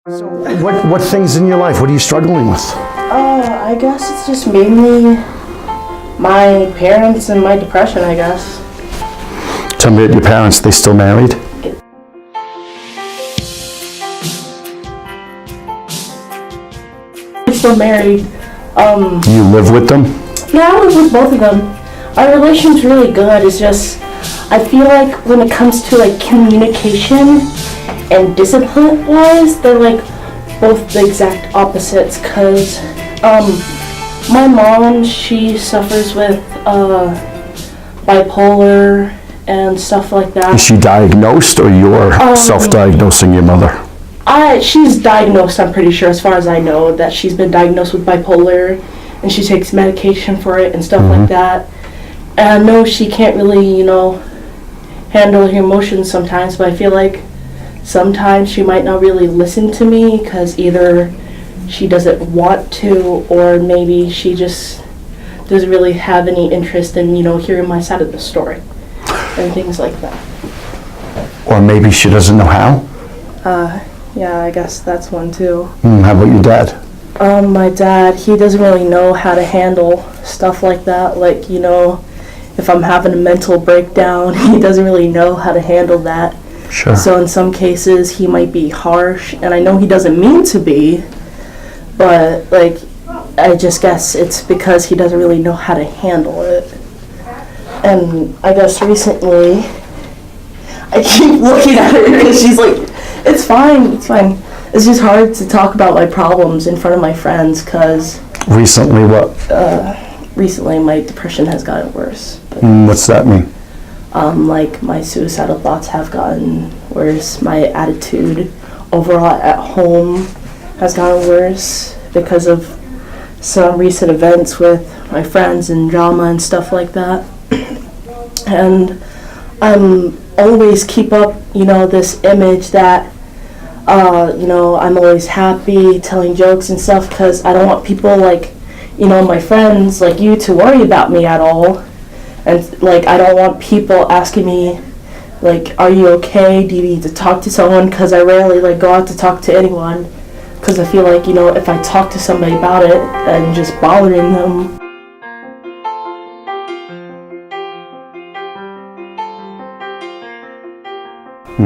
So what things in your life, what are you struggling with? I guess it's just mainly my parents and my depression, I guess. Tell me about your parents, they still married? They're still married. Do you live with them? Yeah, I live with both of them. Our relation's really good. It's just, I feel like when it comes to like communication and discipline-wise, they're like both the exact opposites. Cause my mom, she suffers with bipolar and stuff like that. Is she diagnosed or you're self-diagnosing your mother? She's diagnosed, I'm pretty sure, as far as I know, that she's been diagnosed with bipolar and she takes medication for it and stuff like that. And I know she can't really, handle her emotions sometimes, but I feel like sometimes she might not really listen to me because either she doesn't want to or maybe she just doesn't really have any interest in, hearing my side of the story and things like that. Or maybe she doesn't know how? Yeah, I guess that's one too. How about your dad? My dad, he doesn't really know how to handle stuff like that. Like, if I'm having a mental breakdown, he doesn't really know how to handle that. Sure. So in some cases, he might be harsh, and I know he doesn't mean to be, but, I just guess it's because he doesn't really know how to handle it. And I guess recently, I keep looking at her because she's like, it's fine. It's just hard to talk about my problems in front of my friends because... Recently what? Recently my depression has gotten worse. What's that mean? My suicidal thoughts have gotten worse. My attitude overall at home has gotten worse because of some recent events with my friends and drama and stuff like that. And I'm always keep up, this image that, I'm always happy, telling jokes and stuff, because I don't want people my friends like you to worry about me at all. And I don't want people asking me, are you okay? Do you need to talk to someone? Because I rarely go out to talk to anyone, because I feel like, if I talk to somebody about it and just bothering them.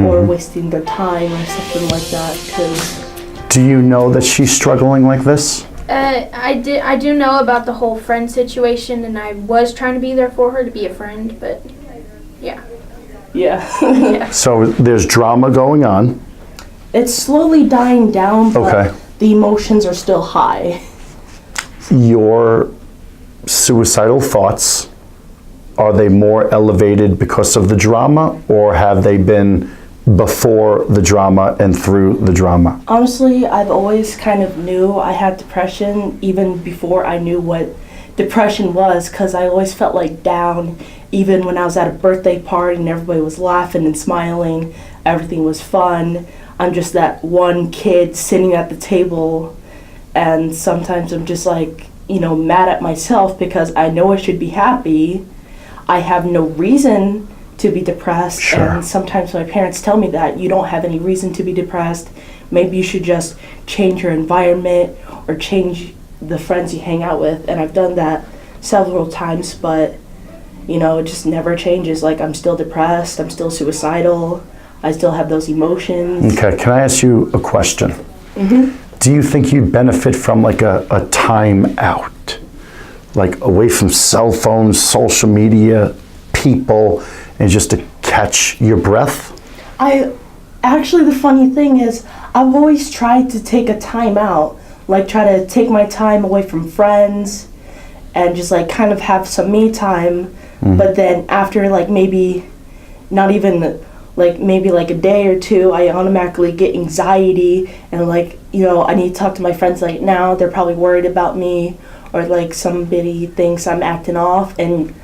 Or wasting their time or something like that. Cause do you know that she's struggling like this? I do know about the whole friend situation, and I was trying to be there for her to be a friend, but yeah. Yeah. So there's drama going on. It's slowly dying down, but okay. The emotions are still high. Your suicidal thoughts, are they more elevated because of the drama, or have they been before the drama and through the drama? Honestly, I've always kind of knew I had depression even before I knew what depression was, because I always felt down. Even when I was at a birthday party and everybody was laughing and smiling, everything was fun. I'm just that one kid sitting at the table, and sometimes I'm just mad at myself because I know I should be happy. I have no reason to be depressed. Sure. And sometimes my parents tell me that you don't have any reason to be depressed. Maybe you should just change your environment or change the friends you hang out with. And I've done that several times, but it just never changes. I'm still depressed, I'm still suicidal, I still have those emotions. Okay, can I ask you a question? Mm-hmm. Do you think you'd benefit from a time out? Away from cell phones, social media, people, and just to catch your breath? Actually, the funny thing is, I've always tried to take a time out, try to take my time away from friends and just kind of have some me time. But then after maybe not even maybe a day or two, I automatically get anxiety and I need to talk to my friends now. They're probably worried about me, or somebody thinks I'm acting off, and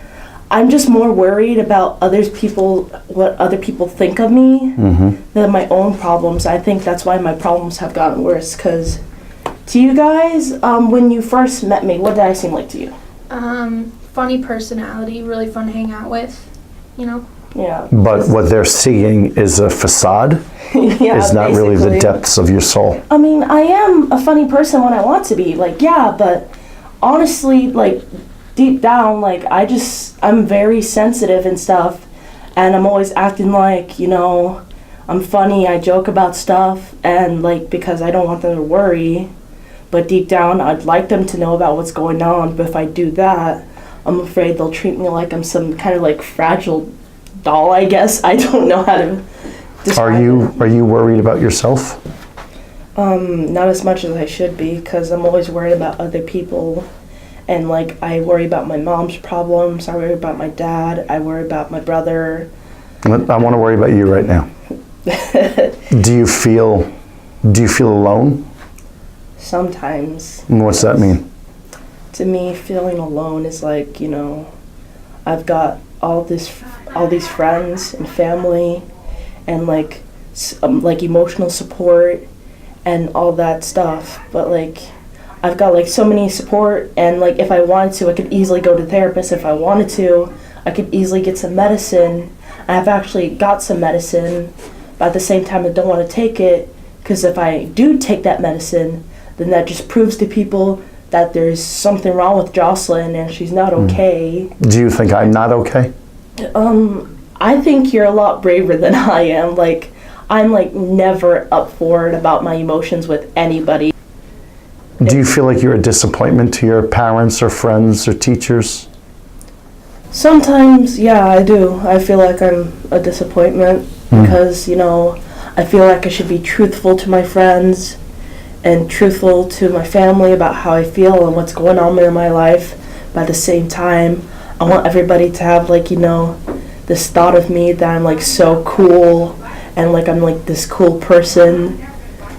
I'm just more worried about what other people think of me than my own problems. I think that's why my problems have gotten worse. Because to you guys, when you first met me, what did I seem like to you? Funny personality, really fun to hang out with, Yeah. But what they're seeing is a facade? Yeah, is not really the basically. depths of your soul. I mean, I am a funny person when I want to be, like, yeah, but honestly, like, deep down, like, I'm very sensitive and stuff, and I'm always acting like, I'm funny, I joke about stuff, and, like, because I don't want them to worry, but deep down, I'd like them to know about what's going on, but if I do that, I'm afraid they'll treat me like I'm some kind of, like, fragile doll, I guess. I don't know how to describe it. Are you worried about yourself? Not as much as I should be, because I'm always worried about other people, and like I worry about my mom's problems, I worry about my dad, I worry about my brother. I want to worry about you right now. Do you feel alone? Sometimes. And what's that mean? To me, feeling alone is like, I've got all these friends and family, and like emotional support and all that stuff, but like I've got like so many support, and like if I wanted to, I could easily go to therapist. If I wanted to, I could easily get some medicine. I've actually got some medicine, but at the same time I don't want to take it, because if I do take that medicine, then that just proves to people that there's something wrong with Jocelyn and she's not okay. Do you think I'm not okay? I think you're a lot braver than I am. Like, I'm like never up for it about my emotions with anybody. Do you feel like you're a disappointment to your parents or friends or teachers? Sometimes, yeah, I do. I feel like I'm a disappointment because, I feel like I should be truthful to my friends and truthful to my family about how I feel and what's going on in my life. But at the same time, I want everybody to have like, this thought of me that I'm like so cool and like I'm like this cool person.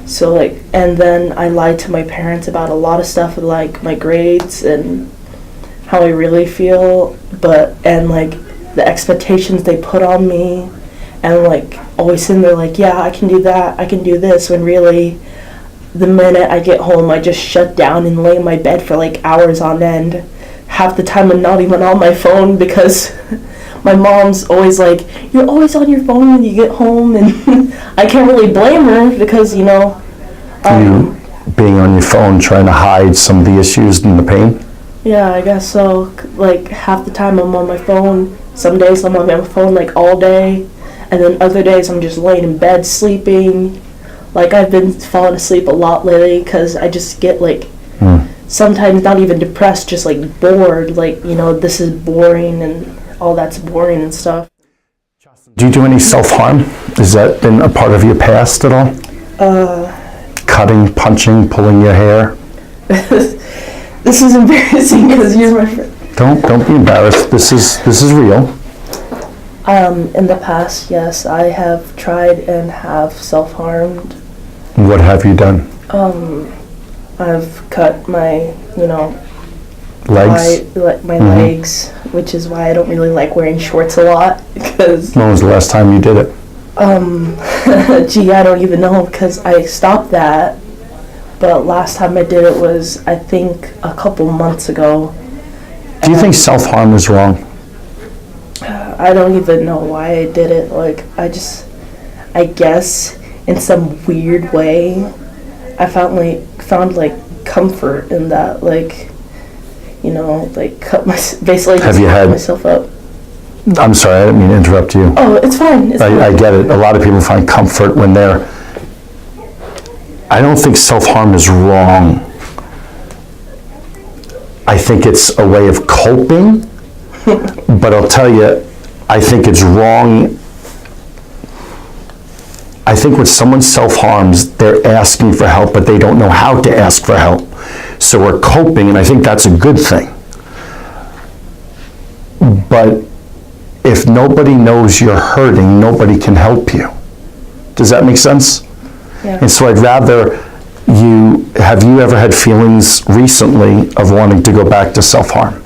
So like, and then I lied to my parents about a lot of stuff, like my grades and how I really feel, and like the expectations they put on me, and like always sitting there like, yeah, I can do that, I can do this, when really the minute I get home I just shut down and lay in my bed for like hours on end. Half the time I'm not even on my phone because my mom's always like, you're always on your phone when you get home, and I can't really blame her because, You being on your phone trying to hide some of the issues and the pain? yeah, I guess so. Like, half the time I'm on my phone. Some days I'm on my phone, like, all day. And then other days I'm just laying in bed sleeping. Like, I've been falling asleep a lot lately because I just get, like, sometimes not even depressed, just, like, bored. Like, this is boring and all that's boring and stuff. Do you do any self-harm? Has that been a part of your past at all? Cutting, punching, pulling your hair? This is embarrassing because you're my friend. Don't be embarrassed. This is real. In the past, yes, I have tried and have self-harmed. What have you done? I've cut my, Legs? my legs, which is why I don't really like wearing shorts a lot, because, When was the last time you did it? gee, I don't even know, because I stopped that, but last time I did it was, I think, a couple months ago. Do you think self-harm is wrong? I don't even know why I did it. Like, I guess in some weird way, I found comfort in that. Like, basically just cut myself up. I'm sorry, I didn't mean to interrupt you. Oh, it's fine. I get it. A lot of people find comfort when they're... I don't think self-harm is wrong. I think it's a way of coping, but I'll tell you, I think it's wrong. I think when someone self-harms, they're asking for help, but they don't know how to ask for help. So we're coping, and I think that's a good thing. But if nobody knows you're hurting, nobody can help you. Does that make sense? Yeah. And so I'd rather have you ever had feelings recently of wanting to go back to self-harm?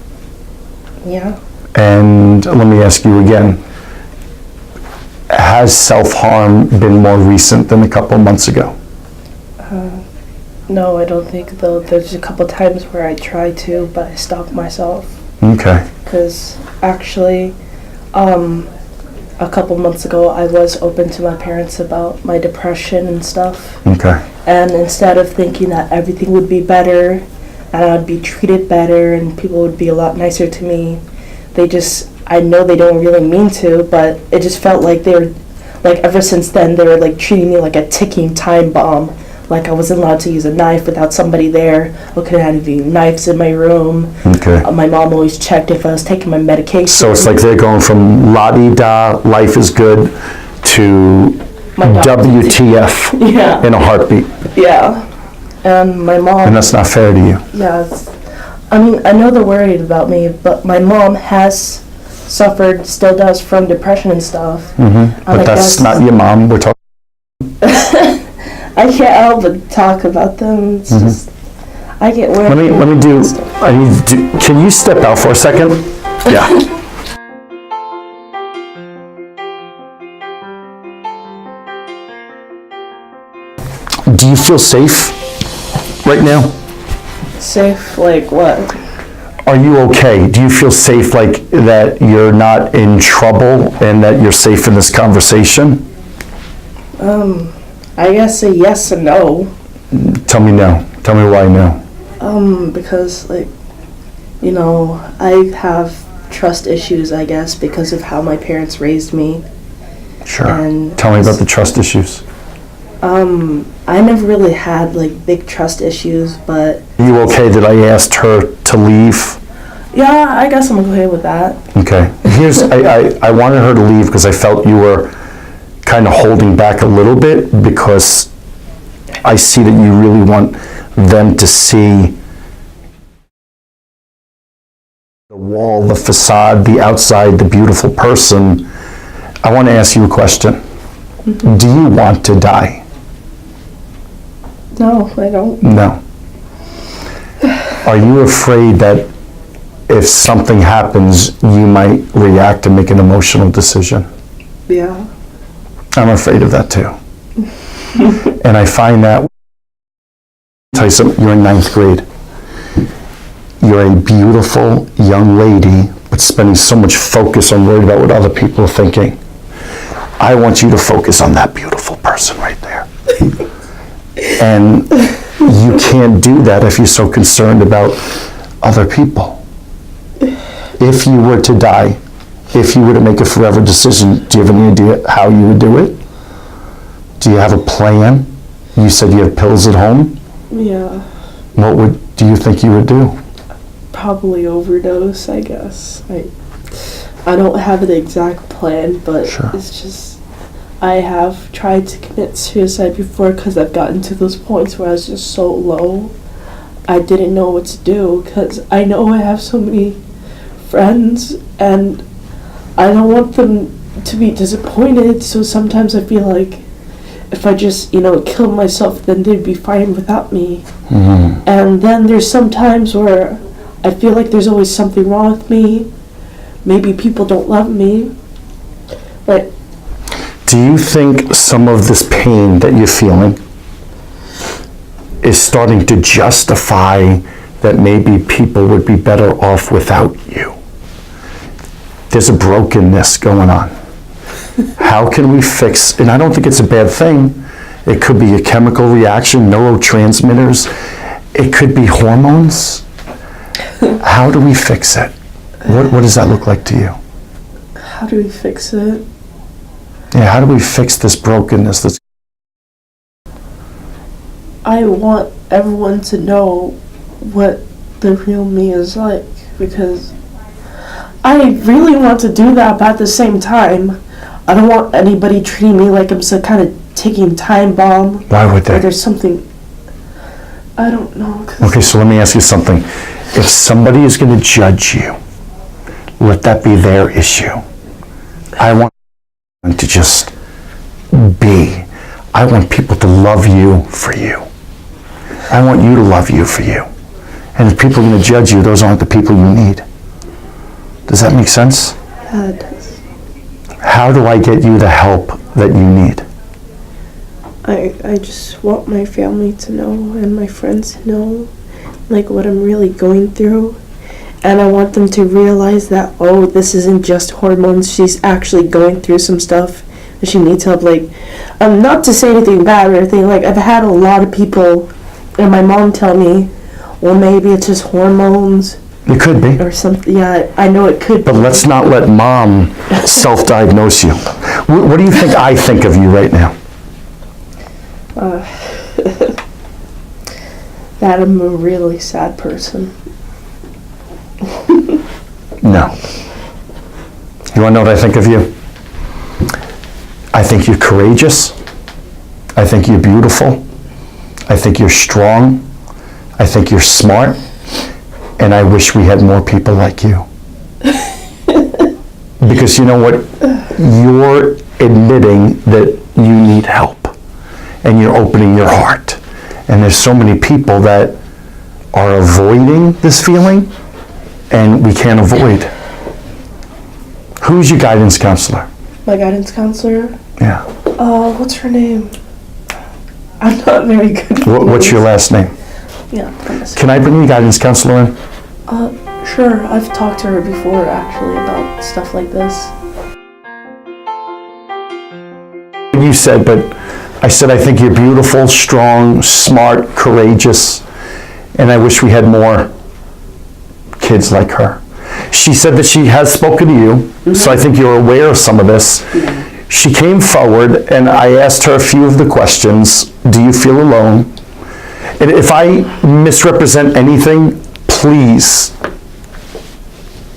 Yeah. And let me ask you again, has self-harm been more recent than a couple months ago? No, I don't think, though. There's a couple times where I tried to, but I stopped myself. Okay. Because actually, a couple months ago, I was open to my parents about my depression and stuff. Okay. And instead of thinking that everything would be better and I'd be treated better and people would be a lot nicer to me, I know they don't really mean to, but it just felt like they were, like ever since then, they were like treating me like a ticking time bomb. Like I wasn't allowed to use a knife without somebody there. I couldn't have any knives in my room. Okay. My mom always checked if I was taking my medication. So it's like they're going from la-di-da, life is good, to WTF Yeah. in a heartbeat. Yeah. And my mom... And that's not fair to you. Yeah. I mean, I know they're worried about me, but my mom has suffered, still does, from depression and stuff. But that's not your mom. We're talking. I can't help but talk about them. It's just, I get worried. Let me do. Can you step out for a second? Yeah. Do you feel safe right now? Safe, like what? Are you okay? Do you feel safe, like that you're not in trouble and that you're safe in this conversation? I guess a yes and no. Tell me no. Tell me why no. Because, like, you know, I have trust issues, I guess, because of how my parents raised me. Sure. And tell me about the trust issues. I never really had, like, big trust issues, but... Are you okay that I asked her to leave? Yeah, I guess I'm okay with that. Okay. I wanted her to leave because I felt you were kind of holding back a little bit, because I see that you really want them to see the wall, the facade, the outside, the beautiful person. I want to ask you a question. Do you want to die? No, I don't. No. Are you afraid that if something happens, you might react and make an emotional decision? Yeah. I'm afraid of that too. And I find that, tell you something, you're in 9th grade. You're a beautiful young lady, but spending so much focus on worried about what other people are thinking. I want you to focus on that beautiful person right there. And you can't do that if you're so concerned about other people. If you were to die, if you were to make a forever decision, do you have any idea how you would do it? Do you have a plan? You said you have pills at home? Yeah. What do you think you would do? Probably overdose, I guess. I don't have an exact plan, but Sure. It's just, I have tried to commit suicide before because I've gotten to those points where I was just so low. I didn't know what to do because I know I have so many friends and I don't want them to be disappointed, so sometimes I feel like if I just, kill myself, then they'd be fine without me. And then there's some times where I feel like there's always something wrong with me. Maybe people don't love me. But do you think some of this pain that you're feeling is starting to justify that maybe people would be better off without you? There's a brokenness going on. How can we fix, and I don't think it's a bad thing, it could be a chemical reaction, neurotransmitters, it could be hormones. How do we fix it? What does that look like to you? how do we fix it? Yeah, how do we fix this brokenness? I want everyone to know what the real me is like, because I really want to do that, but at the same time, I don't want anybody treating me like I'm some kind of ticking time bomb. Why would they? Or there's something, I don't know. Okay, so let me ask you something. If somebody is going to judge you, let that be their issue. I want to just be. I want people to love you for you. I want you to love you for you. And if people are going to judge you, those aren't the people you need. Does that make sense? Yeah, it does. How do I get you the help that you need? I just want my family to know and my friends to know, like, what I'm really going through. And I want them to realize that, oh, this isn't just hormones. She's actually going through some stuff and she needs help. Like, not to say anything bad or anything. Like, I've had a lot of people and my mom tell me, well, maybe it's just hormones. It could be. Or something. Yeah, I know it could But be. let's not let mom self-diagnose you. What do you think I think of you right now? That I'm a really sad person. No. You want to know what I think of you? I think you're courageous. I think you're beautiful. I think you're strong. I think you're smart. And I wish we had more people like you. Because you know what? You're admitting that you need help. And you're opening your heart. And there's so many people that are avoiding this feeling, and we can't avoid. Who's your guidance counselor? My guidance counselor? Yeah. What's her name? I'm not very good with What's your last name? Yeah, promise. Can I bring your guidance counselor in? Sure. I've talked to her before, actually, about stuff like this. You said, but I said I think you're beautiful, strong, smart, courageous, and I wish we had more kids like her. She said that she has spoken to you, so I think you're aware of some of this. Yeah. She came forward and I asked her a few of the questions. Do you feel alone? And if I misrepresent anything, please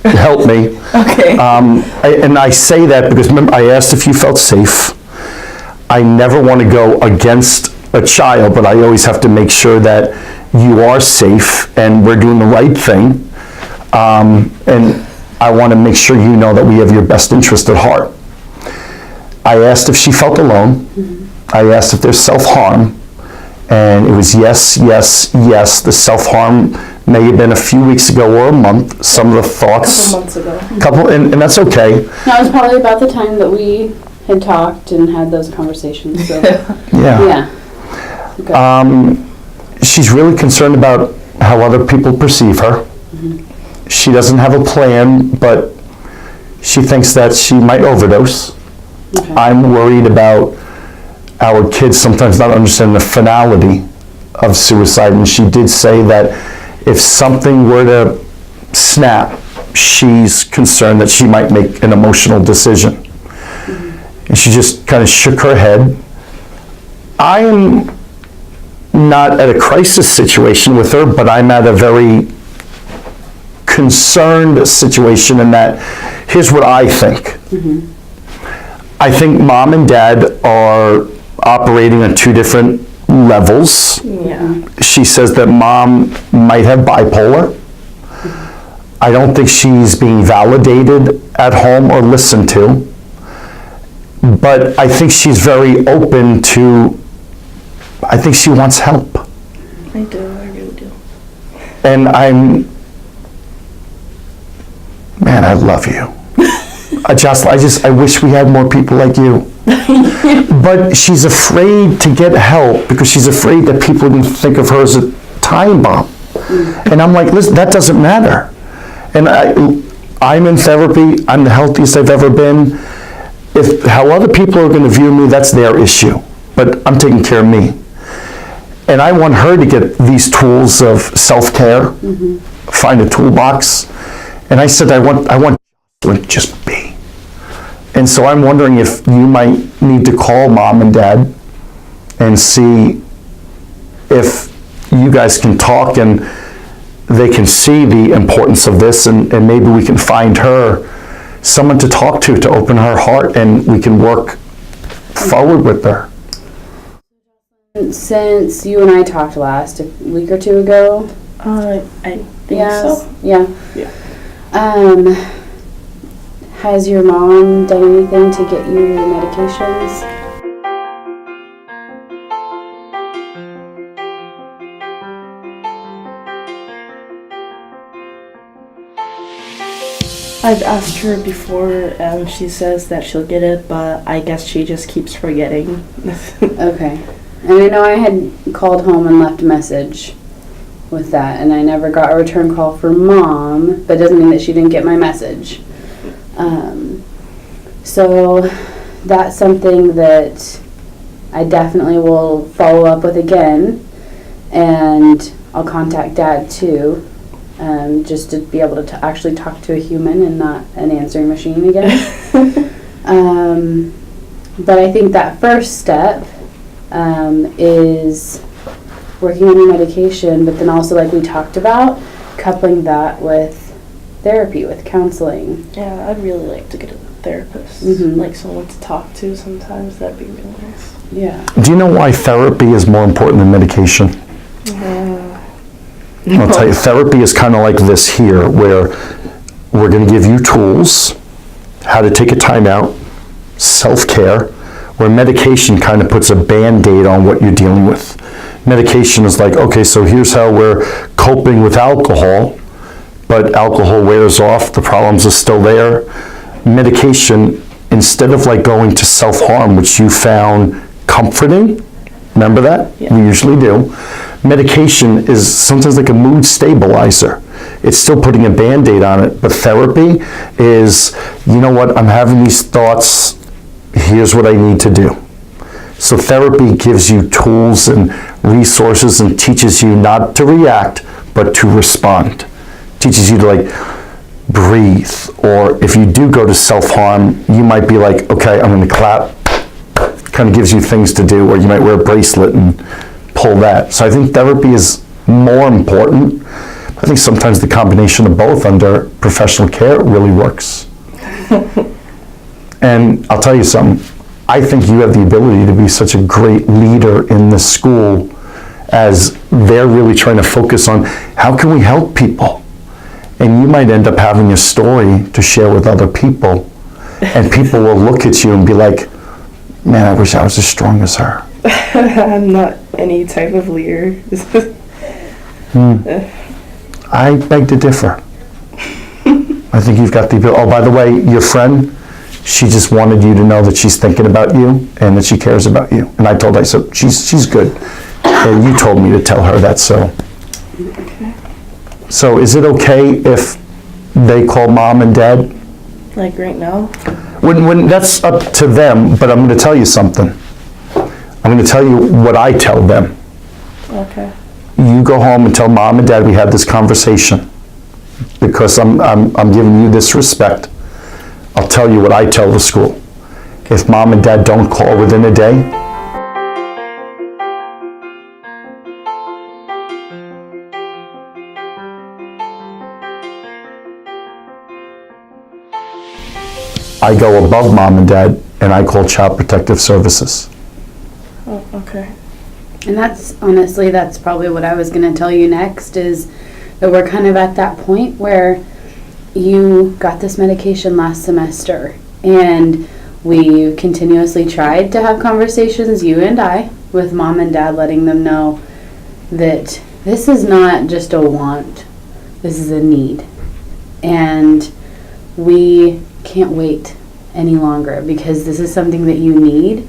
help me. Okay. And I say that because remember, I asked if you felt safe. I never want to go against a child, but I always have to make sure that you are safe and we're doing the right thing. And I want to make sure you know that we have your best interest at heart. I asked if she felt alone. Mm-hmm. I asked if there's self-harm. And it was yes, yes, yes. The self-harm may have been a few weeks ago or a month. Some of the thoughts. A couple months ago. And that's okay. That was probably about the time that we had talked and had those conversations. So Yeah. Okay. She's really concerned about how other people perceive her. Mm-hmm. She doesn't have a plan, but she thinks that she might overdose. Okay. I'm worried about our kids sometimes not understanding the finality of suicide, and she did say that if something were to snap, she's concerned that she might make an emotional decision. Mm-hmm. And she just kind of shook her head. I am not at a crisis situation with her, but I'm at a very concerned situation in that here's what I think. Mm-hmm. I think mom and dad are operating on two different levels. Yeah. She says that mom might have bipolar. I don't think she's being validated at home or listened to. But I think she's very open to, I think she wants help. I really do. And man, I love you. I wish we had more people like you. But she's afraid to get help because she's afraid that people can think of her as a time bomb. And I'm like, listen, that doesn't matter. And I'm in therapy. I'm the healthiest I've ever been. If how other people are going to view me, that's their issue. But I'm taking care of me. And I want her to get these tools of self-care, find a toolbox. And I said, I want to just be. And so I'm wondering if you might need to call mom and dad and see if you guys can talk and they can see the importance of this, and maybe we can find her someone to talk to open her heart, and we can work forward with her. Since you and I talked last, a week or two ago. I think so. Yeah. Yeah. Has your mom done anything to get you your medications? I've asked her before, and she says that she'll get it, but I guess she just keeps forgetting. Okay. And I know I had called home and left a message with that, and I never got a return call from Mom, but it doesn't mean that she didn't get my message. So that's something that I definitely will follow up with again, and I'll contact Dad too, just to be able to actually talk to a human and not an answering machine again. But I think that first step is working on your medication, but then also, like we talked about, coupling that with therapy, with counseling. Yeah, I'd really like to get a therapist, like someone to talk to sometimes. That'd be really nice. Yeah. Do you know why therapy is more important than medication? I'll tell you, therapy is kind of like this here, where we're going to give you tools, how to take a time out, self-care, where medication kind of puts a Band-Aid on what you're dealing with. Medication is like, okay, so here's how we're coping with alcohol, but alcohol wears off, the problems are still there. Medication, instead of like going to self-harm, which you found comforting, remember that? Yeah. We usually do. Medication is sometimes like a mood stabilizer. It's still putting a Band-Aid on it, but therapy is, you know what, I'm having these thoughts, here's what I need to do. So therapy gives you tools and resources and teaches you not to react, but to respond. Teaches you to like breathe, or if you do go to self-harm, you might be like, okay, I'm going to clap. Kind of gives you things to do, or you might wear a bracelet and pull that. So I think therapy is more important. I think sometimes the combination of both under professional care really works. And I'll tell you something, I think you have the ability to be such a great leader in the school, as they're really trying to focus on how can we help people. And you might end up having a story to share with other people, and people will look at you and be like, man, I wish I was as strong as her. I'm not any type of leader. I beg to differ. I think you've got the ability. Oh, by the way, your friend, she just wanted you to know that she's thinking about you and that she cares about you. And I told her, I said, she's good. And you told me to tell her that, so. Okay. So is it okay if they call Mom and Dad? Like right now? When that's up to them, but I'm going to tell you something. I'm going to tell you what I tell them. Okay. You go home and tell Mom and Dad we had this conversation, because I'm giving you this respect. I'll tell you what I tell the school. If Mom and Dad don't call within a day, I go above Mom and Dad and I call Child Protective Services. Oh, okay. And that's probably what I was going to tell you next, is that we're kind of at that point where you got this medication last semester, and we continuously tried to have conversations, you and I, with Mom and Dad, letting them know that this is not just a want, this is a need. And we can't wait any longer, because this is something that you need,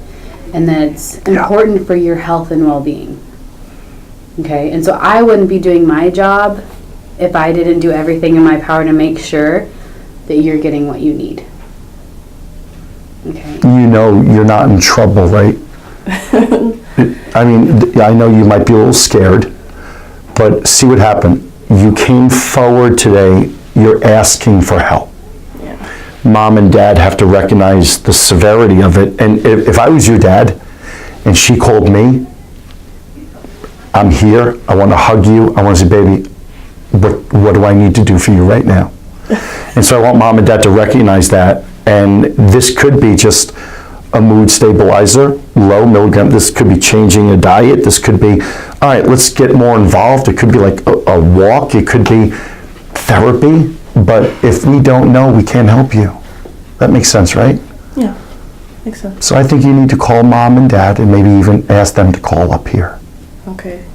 and that's important for your health and well-being. Okay, and so I wouldn't be doing my job if I didn't do everything in my power to make sure that you're getting what you need. Okay. You know you're not in trouble, right? I mean, I know you might be a little scared, but see what happened. You came forward today, you're asking for help. Yeah. Mom and Dad have to recognize the severity of it. And if I was your dad and she called me, I'm here, I want to hug you, I want to say, baby, what do I need to do for you right now? And so I want Mom and Dad to recognize that. And this could be just a mood stabilizer, low milligram. This could be changing a diet. This could be, all right, let's get more involved. It could be like a walk. It could be therapy. But if we don't know, we can't help you. That makes sense, right? Yeah, makes sense. So I think you need to call Mom and Dad and maybe even ask them to call up here. Okay.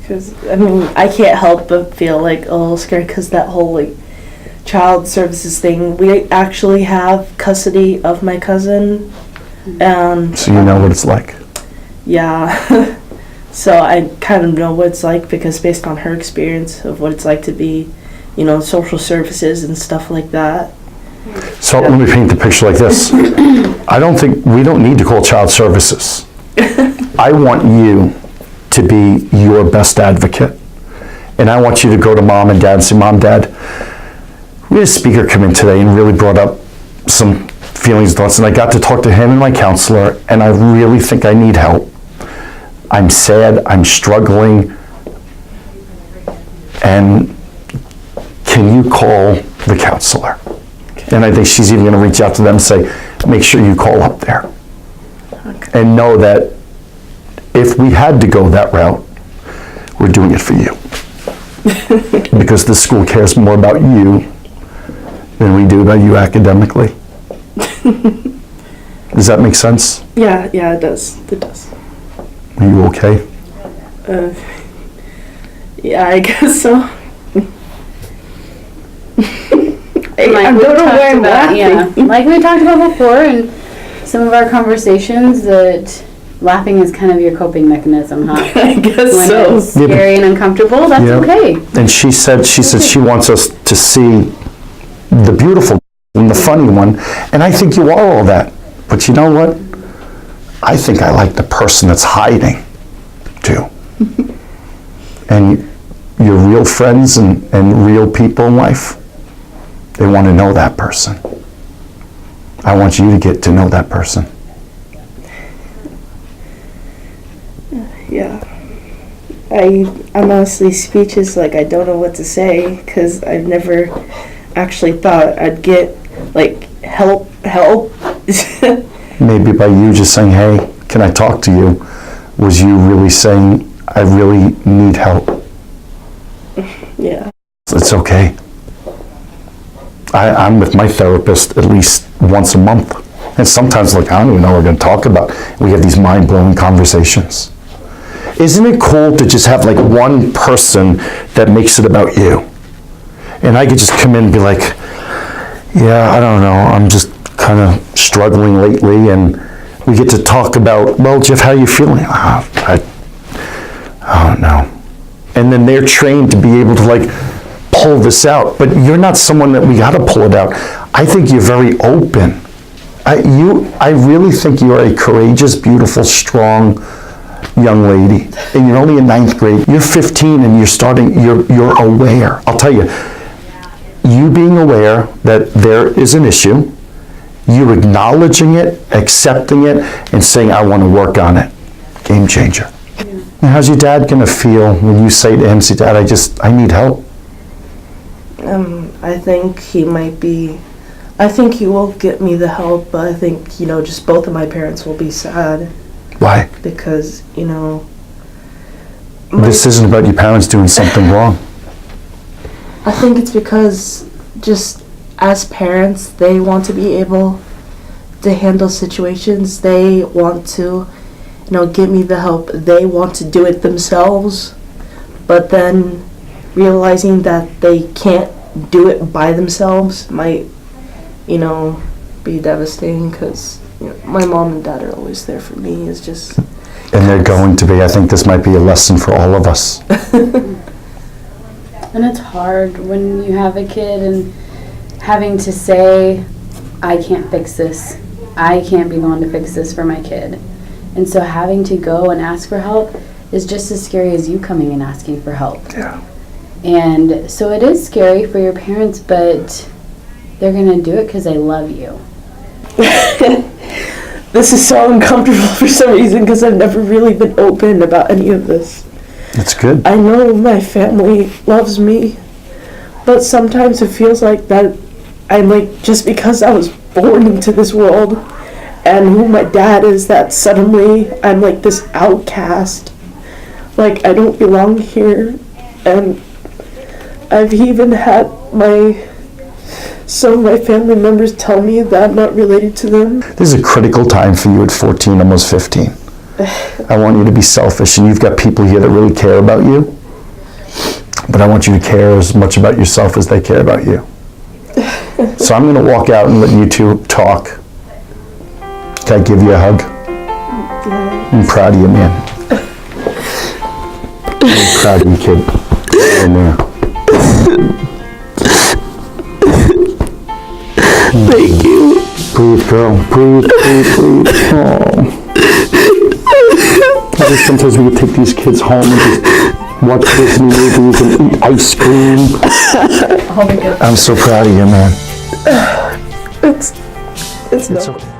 Because, I mean, I can't help but feel like a little scared, because that whole, like, child services thing, we actually have custody of my cousin. And So you know what it's like. yeah. So I kind of know what it's like because based on her experience of what it's like to be, social services and stuff like that. So let me paint the picture like this. We don't need to call child services. I want you to be your best advocate. And I want you to go to mom and dad and say, Mom, Dad, we had a speaker come in today and really brought up some feelings and thoughts, and I got to talk to him and my counselor, and I really think I need help. I'm sad, I'm struggling, and can you call the counselor? And I think she's even going to reach out to them and say, make sure you call up there. Okay. And know that if we had to go that route, we're doing it for you. Because the school cares more about you than we do about you academically. Does that make sense? Yeah, it does. It does. Are you okay? Yeah, I guess so. I we don't know talked why I'm about- laughing. Like we talked about before in some of our conversations, that laughing is kind of your coping mechanism, huh? I guess When so. it's scary and uncomfortable, that's Yeah. okay. And she said she wants us to see the beautiful and the funny one. And I think you are all that. But you know what? I think I like the person that's hiding, too. And your real friends and real people in life, they want to know that person. I want you to get to know that person. Yeah. I'm honestly speechless, like I don't know what to say, because I've never actually thought I'd get, like, help. Maybe by you just saying, hey, can I talk to you? Was you really saying, I really need help? Yeah. It's okay. I'm with my therapist at least once a month. And sometimes, like, I don't even know what we're going to talk about. We have these mind-blowing conversations. Isn't it cool to just have, like, one person that makes it about you? And I could just come in and be like, yeah, I don't know. I'm just kind of struggling lately. And we get to talk about, well, Jeff, how are you feeling? I don't know. And then they're trained to be able to, like, pull this out. But you're not someone that we got to pull it out. I think you're very open. I really think you're a courageous, beautiful, strong young lady. And you're only in 9th grade. You're 15 and you're aware. I'll tell you, you being aware that there is an issue, you acknowledging it, accepting it, and saying, I want to work on it. Game changer. Yeah. And how's your dad going to feel when you say to him, say, Dad, I need help? I think he will get me the help, but I think, just both of my parents will be sad. Why? Because, This isn't about your parents doing something wrong. I think it's because just as parents, they want to be able to handle situations. They want to, give me the help. They want to do it themselves. But then realizing that they can't do it by themselves might, be devastating, because my mom and dad are always there for me. It's just... And they're going to be. I think this might be a lesson for all of us. And it's hard when you have a kid and having to say, I can't fix this. I can't be the one to fix this for my kid. And so having to go and ask for help is just as scary as you coming and asking for help. Yeah. And so it is scary for your parents, but they're going to do it because they love you. This is so uncomfortable for some reason, because I've never really been open about any of this. That's good. I know my family loves me, but sometimes it feels like that I'm like, just because I was born into this world and who my dad is, that suddenly I'm like this outcast. Like, I don't belong here. And I've even had some of my family members tell me that I'm not related to them. This is a critical time for you at 14, almost 15. I want you to be selfish, and you've got people here that really care about you. But I want you to care as much about yourself as they care about you. So I'm going to walk out and let you two talk. Can I give you a hug? Yeah. I'm proud of you, man. I'm proud of you, kid. In there. Thank you. Breathe, girl. Breathe. Oh. I guess sometimes we could take these kids home and just watch Disney movies and eat ice cream. I'm so proud of you, man. It's It's okay.